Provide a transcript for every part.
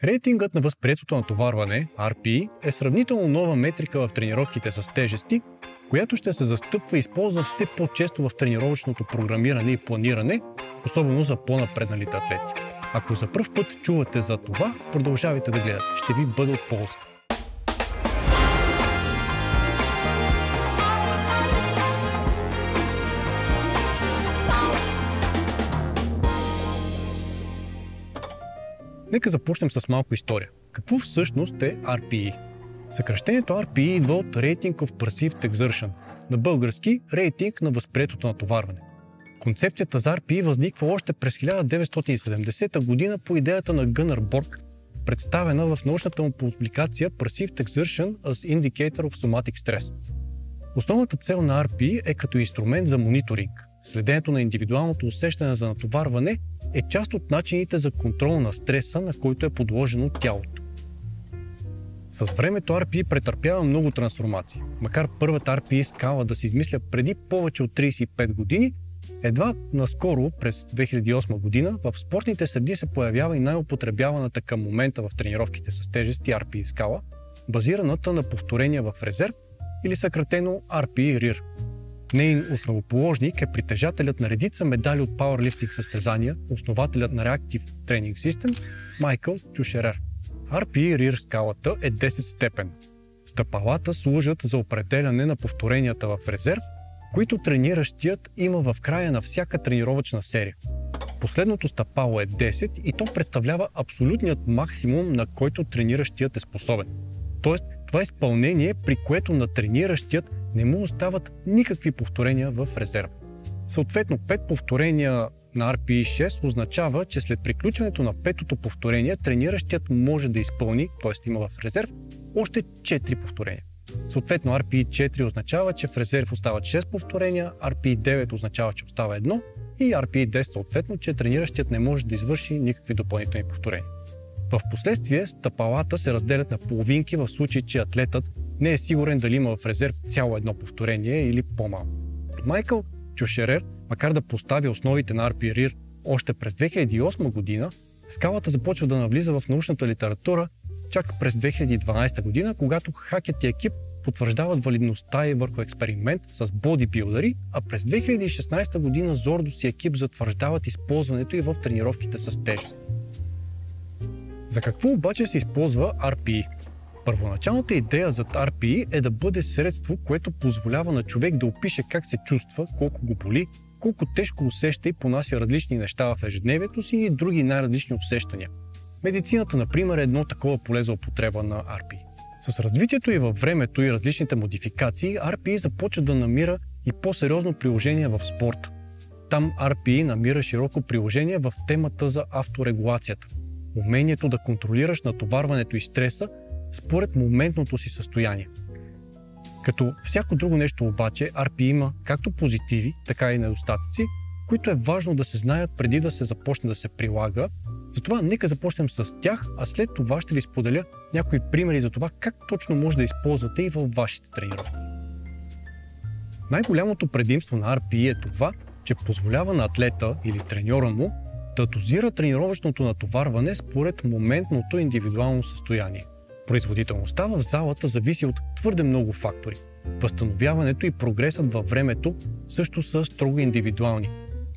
Рейтингът на възприетото натоварване, RPE, е сравнително нова метрика в тренировките с тежести, която ще се застъпва и използва все по-често в тренировъчното програмиране и планиране, особено за по-напредналите атлети. Ако за пръв път чувате за това, продължавайте да гледате. Ще ви бъде от полза. Нека започнем с малко история. Какво всъщност е RPE? Съкращението RPE идва от Rating of Perceived Exertion, на български рейтинг на възприетото натоварване. Концепцията за RPE възниква още през 1970 година по идеята на Гънър Борг, представена в научната му публикация Perceived Exertion as Indicator of Somatic Stress. Основната цел на RPE е като инструмент за мониторинг. Следенето на индивидуалното усещане за натоварване е част от начините за контрол на стреса, на който е подложено тялото. С времето RPE претърпява много трансформации. Макар първата RPE скала да се измисля преди повече от 35 години, едва наскоро, през 2008 година, в спортните среди се появява и най-употребяваната към момента в тренировките с тежести RPE скала, базираната на повторения в резерв или съкратено RPE RIR. Нейн основоположник е притежателят на редица медали от пауърлифтинг състезания, основателят на Reactive Training System Майкъл Тюшерер. RPE RIR скалата е 10 степен. Стъпалата служат за определяне на повторенията в резерв, които трениращият има в края на всяка тренировъчна серия. Последното стъпало е 10 и то представлява абсолютният максимум, на който трениращият е способен. Тоест, това е изпълнение, при което на трениращият не му остават никакви повторения в резерв. Съответно, 5 повторения на RPE 6 означава, че след приключването на петото повторение, трениращият може да изпълни, т.е. има в резерв, още 4 повторения. Съответно, RPE 4 означава, че в резерв остават 6 повторения, RPE 9 означава, че остава едно и RPE 10 съответно, че трениращият не може да извърши никакви допълнителни повторения. В последствие стъпалата се разделят на половинки в случай, че атлетът не е сигурен дали има в резерв цяло едно повторение или по-малко. Майкъл Тюшерер, макар да постави основите на RPE RIR още през 2008 година, скалата започва да навлиза в научната литература чак през 2012 година, когато Хакет и екип потвърждават валидността и върху експеримент с бодибилдъри, а през 2016 година Зордос и екип затвърждават използването и в тренировките с тежест. За какво обаче се използва RPE? Първоначалната идея зад RPE е да бъде средство, което позволява на човек да опише как се чувства, колко го боли, колко тежко усеща и понася различни неща в ежедневието си и други най-различни усещания. Медицината, например, е едно такова поле за употреба на RPE. С развитието и във времето и различните модификации, RPE започва да намира и по-сериозно приложение в спорта. Там RPE намира широко приложение в темата за авторегулацията. Умението да контролираш натоварването и стреса според моментното си състояние. Като всяко друго нещо обаче, RPE има както позитиви, така и недостатъци, които е важно да се знаят преди да се започне да се прилага. Затова нека започнем с тях, а след това ще ви споделя някои примери за това как точно може да използвате и във вашите тренировки. Най-голямото предимство на RPE е това, че позволява на атлета или треньора му да дозира тренировъчното натоварване според моментното индивидуално състояние. Производителността в залата зависи от твърде много фактори. Възстановяването и прогресът във времето също са строго индивидуални.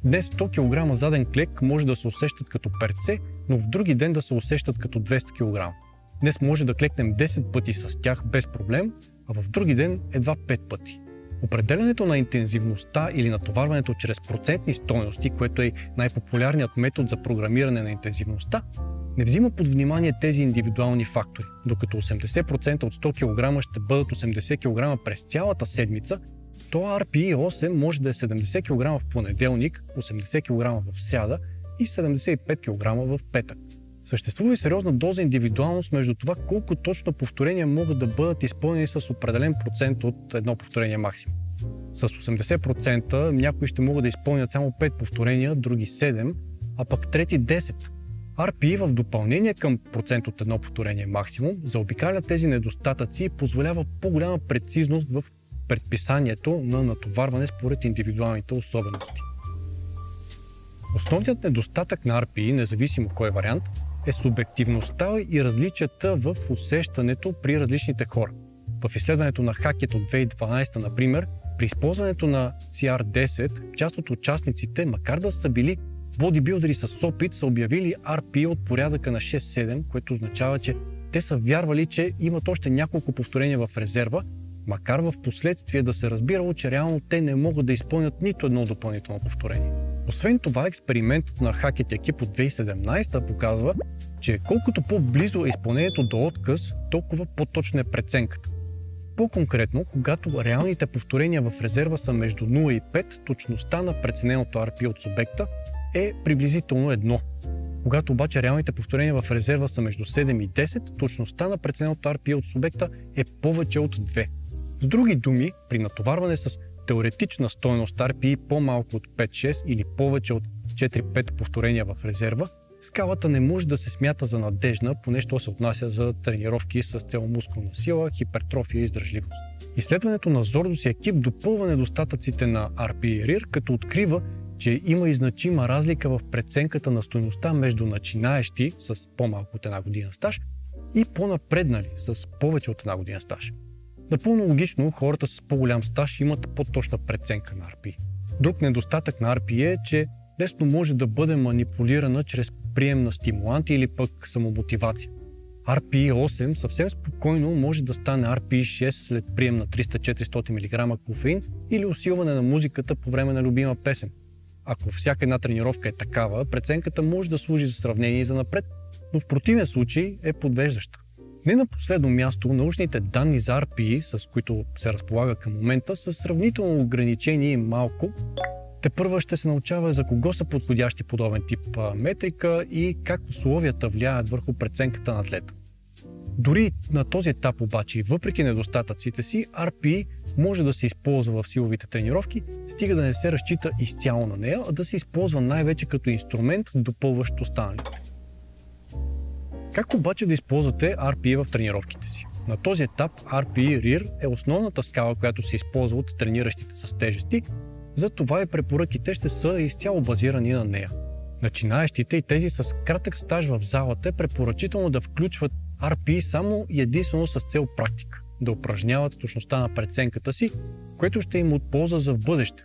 Днес 100 кг заден клек може да се усещат като перце, но в други ден да се усещат като 200 кг. Днес може да клекнем 10 пъти с тях без проблем, а в други ден едва 5 пъти. Определянето на интензивността или натоварването чрез процентни стойности, което е най-популярният метод за програмиране на интензивността, не взима под внимание тези индивидуални фактори. Докато 80% от 100 кг ще бъдат 80 кг през цялата седмица, то RPE 8 може да е 70 кг в понеделник, 80 кг в сряда и 75 кг в петък. Съществува и сериозна доза индивидуалност между това колко точно повторения могат да бъдат изпълнени с определен процент от едно повторение максимум. С 80% някои ще могат да изпълнят само 5 повторения, други 7, а пък трети 10. RPE в допълнение към процент от едно повторение максимум заобикаля тези недостатъци и позволява по-голяма прецизност в предписанието на натоварване според индивидуалните особености. Основният недостатък на RPE, независимо кой вариант, е субективността и различията в усещането при различните хора. В изследването на Hackett от 2012, например, при използването на CR10, част от участниците, макар да са били бодибилдери с опит, са обявили RPE от порядъка на 6-7, което означава, че те са вярвали, че имат още няколко повторения в резерва, макар в последствие да се разбирало, че реално те не могат да изпълнят нито едно допълнително повторение. Освен това, експериментът на Hackett екип от 2017 показва, че колкото по-близо е изпълнението до отказ, толкова по-точна е преценката. По-конкретно, когато реалните повторения в резерва са между 0 и 5, точността на прецененото RPE от субекта е приблизително 1. Когато обаче реалните повторения в резерва са между 7 и 10, точността на прецененото RPE от субекта е повече от 2. С други думи, при натоварване с теоретична стойност RPE по-малко от 5-6 или повече от 4-5 повторения в резерва, скалата не може да се смята за надежна, поне що се отнася за тренировки с цел мускулна сила, хипертрофия и издръжливост. Изследването на Зордус и екип допълва недостатъците на RPE RIR, като открива, че има и значима разлика в преценката на стойността между начинаещи с по-малко от една година стаж и по-напреднали с повече от една година стаж. Напълно логично, хората с по-голям стаж имат по-точна преценка на RPE. Друг недостатък на RPE е, че лесно може да бъде манипулирана чрез прием на стимуланти или пък самомотивация. RPE 8 съвсем спокойно може да стане RPE 6 след прием на 300-400 мг кофеин или усилване на музиката по време на любима песен. Ако всяка една тренировка е такава, преценката може да служи за сравнение и за напред, но в противен случай е подвеждаща. Не на последно място, научните данни за RPE, с които се разполага към момента, са сравнително ограничени и малко. Тепърва ще се научава за кого са подходящи подобен тип метрика и как условията влияят върху преценката на атлета. Дори на този етап обаче и въпреки недостатъците си, RPE може да се използва в силовите тренировки, стига да не се разчита изцяло на нея, а да се използва най-вече като инструмент, допълващ останалите. Как обаче да използвате RPE в тренировките си? На този етап RPE RIR е основната скала, която се използва от трениращите с тежести, затова и препоръките ще са изцяло базирани на нея. Начинаещите и тези с кратък стаж в залата е препоръчително да включват RPE само и единствено с цел практика, да упражняват точността на преценката си, което ще им от полза за в бъдеще.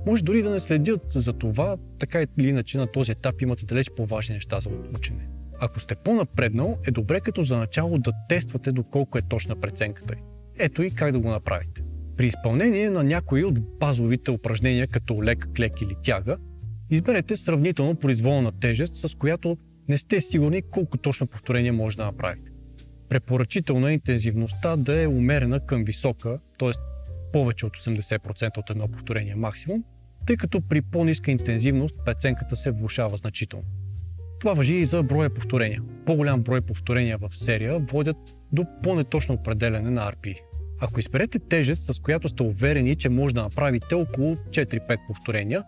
Може дори да не следят за това, така или иначе на този етап имате далеч по-важни неща за учене. Ако сте по-напреднал, е добре като за начало да тествате доколко е точна преценката й. Ето и как да го направите. При изпълнение на някои от базовите упражнения, като лек, клек или тяга, изберете сравнително произволна тежест, с която не сте сигурни колко точно повторение може да направите. Препоръчително е интензивността да е умерена към висока, т.е. повече от 80% от едно повторение максимум, тъй като при по-ниска интензивност преценката се влошава значително. Това важи и за броя повторения. По-голям брой повторения в серия водят до по-неточно определяне на RPE. Ако изберете тежест, с която сте уверени, че може да направите около 4-5 повторения,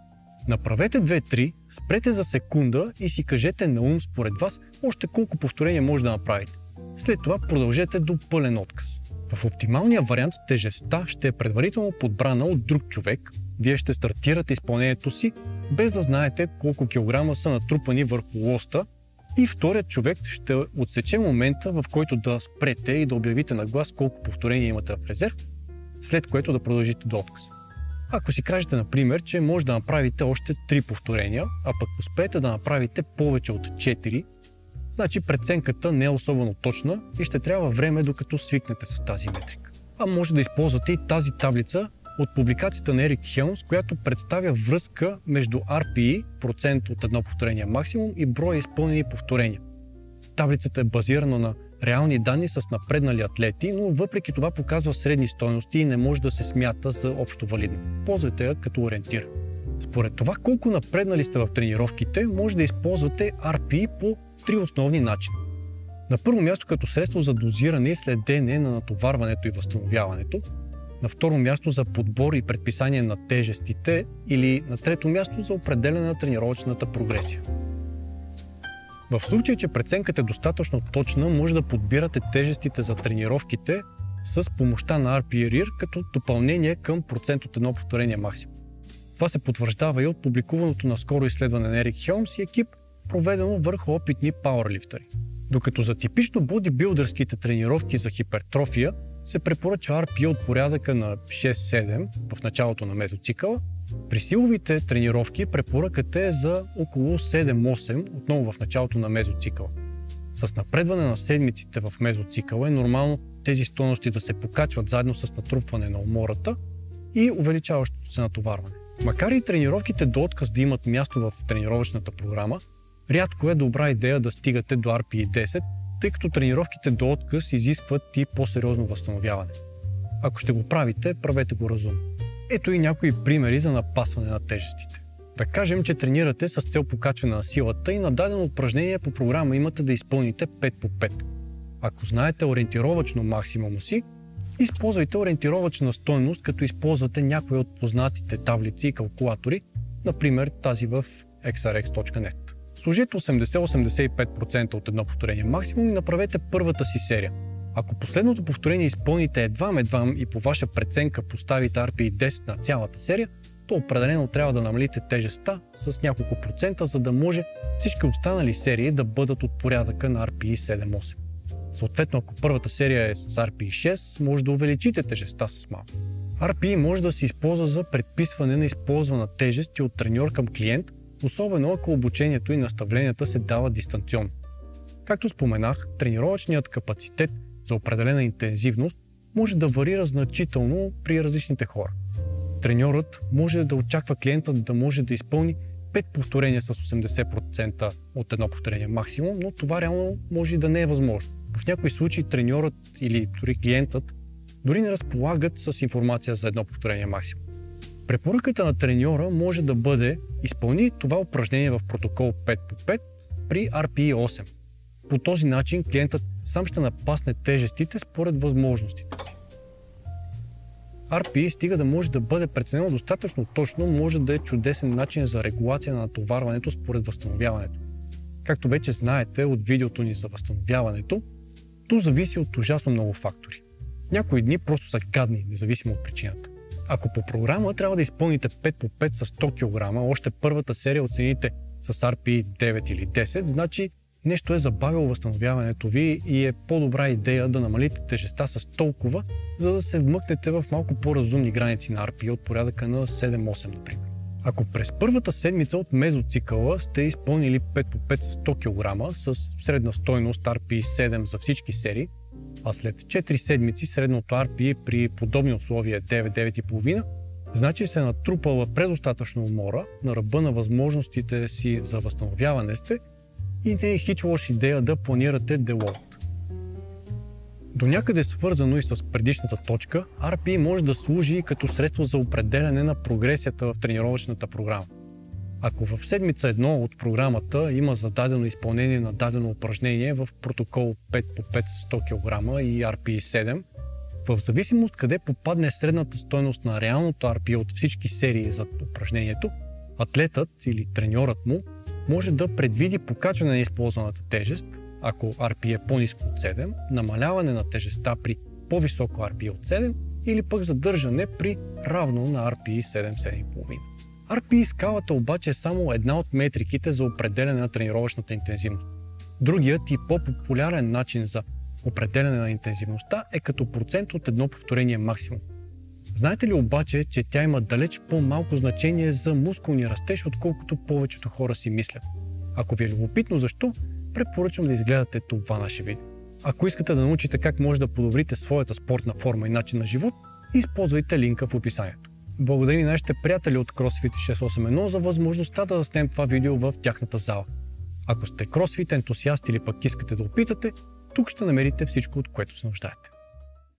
направете 2-3, спрете за секунда и си кажете на ум според вас още колко повторения може да направите. След това продължете до пълен отказ. В оптималния вариант тежестта ще е предварително подбрана от друг човек. Вие ще стартирате изпълнението си, без да знаете колко килограма са натрупани върху лоста, и вторият човек ще отсече момента, в който да спрете и да обявите на глас колко повторения имате в резерв, след което да продължите до отказ. Ако си кажете, например, че може да направите още 3 повторения, а пък успеете да направите повече от 4, значи преценката не е особено точна и ще трябва време докато свикнете с тази метрика. А може да използвате и тази таблица от публикацията на Ерик Хелмс, която представя връзка между RPE, процент от едно повторение максимум, и броя изпълнени повторения. Таблицата е базирана на реални данни с напреднали атлети, но въпреки това показва средни стойности и не може да се смята за общо валидна. Ползвайте я като ориентир. Според това колко напреднали сте в тренировките, може да използвате RPE по 3 основни начина. На първо място като средство за дозиране и следене на натоварването и възстановяването, на второ място за подбор и предписание на тежестите или на трето място за определяне на тренировъчната прогресия. В случай, че преценката е достатъчно точна, може да подбирате тежестите за тренировките с помощта на RPE RIR като допълнение към процент от едно повторение максимум. Това се потвърждава и от публикуваното наскоро изследване на Ерик Хелмс и екип, проведено върху опитни пауърлифтъри. Докато за типично бодибилдърските тренировки за хипертрофия се препоръчва RPE от порядъка на 6-7 в началото на мезоцикъла, при силовите тренировки препоръката е за около 7-8 отново в началото на мезоцикъла. С напредване на седмиците в мезоцикъла е нормално тези стойности да се покачват заедно с натрупване на умората и увеличаващото се натоварване. Макар и тренировките до отказ да имат място в тренировъчната програма, рядко е добра идея да стигате до RPE 10, тъй като тренировките до отказ изискват и по-сериозно възстановяване. Ако ще го правите, правете го разумно. Ето и някои примери за напасване на тежестите. Да кажем, че тренирате с цел покачване на силата и на дадено упражнение по програма имате да изпълните 5 по 5. Ако знаете ориентировъчно максимума си, използвайте ориентировъчна стойност, като използвате някои от познатите таблици и калкулатори, например тази в xrx.net. Сложете 80-85% от едно повторение максимум и направете първата си серия. Ако последното повторение изпълните едвам и по ваша преценка поставите RPE 10 на цялата серия, то определено трябва да намалите тежестта с няколко процента, за да може всички останали серии да бъдат от порядъка на RPE 7-8. Съответно, ако първата серия е с RPE 6, може да увеличите тежестта с малко. RPE може да се използва за предписване на използвана тежест и от треньор към клиент, особено ако обучението и наставленията се дават дистанционно. Както споменах, тренировъчният капацитет за определена интензивност може да варира значително при различните хора. Треньорът може да очаква клиентът да може да изпълни 5 повторения с 80% от едно повторение максимум, но това реално може и да не е възможно. В някои случаи треньорът или дори клиентът дори не разполагат с информация за едно повторение максимум. Препоръката на треньора може да бъде изпълни това упражнение в протокол 5 по 5 при RPE 8. По този начин клиентът сам ще напасне тежестите според възможностите си. RPE, стига да може да бъде преценено достатъчно точно, може да е чудесен начин за регулация на натоварването според възстановяването. Както вече знаете от видеото ни за възстановяването, то зависи от ужасно много фактори. Някои дни просто са гадни, независимо от причината. Ако по програма трябва да изпълните 5 по 5 с 100 кг, още първата серия оцените с RPE 9 или 10, значи нещо е забавило възстановяването ви и е по-добра идея да намалите тежестта с толкова, за да се вмъкнете в малко по-разумни граници на RPE от порядъка на 7-8, например. Ако през първата седмица от мезоцикъла сте изпълнили 5 по 5 с 100 кг с средна стойност RPE 7 за всички серии, а след 4 седмици средното RPE при подобни условия 9-9,5, значи се натрупала предостатъчно умора, на ръба на възможностите си за възстановяване сте и не е хич лоша идея да планирате делоад. До някъде свързано и с предишната точка, RPE може да служи и като средство за определяне на прогресията в тренировъчната програма. Ако в седмица 1 от програмата има зададено изпълнение на дадено упражнение в протокол 5 по 5 с 100 кг и RPE 7, в зависимост къде попадне средната стойност на реалното RPE от всички серии за упражнението, атлетът или треньорът му може да предвиди покачване на използваната тежест, ако RPE е по-ниско от 7, намаляване на тежестта при по-високо RPE от 7 или пък задържане при равно на RPE 7-7,5. RPE скалата обаче е само една от метриките за определяне на тренировъчната интензивност. Другият и по-популярен начин за определяне на интензивността е като процент от едно повторение максимум. Знаете ли обаче, че тя има далеч по-малко значение за мускулния растеж, отколкото повечето хора си мислят? Ако ви е любопитно защо, препоръчвам да изгледате това наше видео. Ако искате да научите как може да подобрите своята спортна форма и начин на живот, използвайте линка в описанието. Благодаря на нашите приятели от CrossFit 681 за възможността да заснем това видео в тяхната зала. Ако сте CrossFit ентусиаст или пък искате да опитате, тук ще намерите всичко, от което се нуждаете.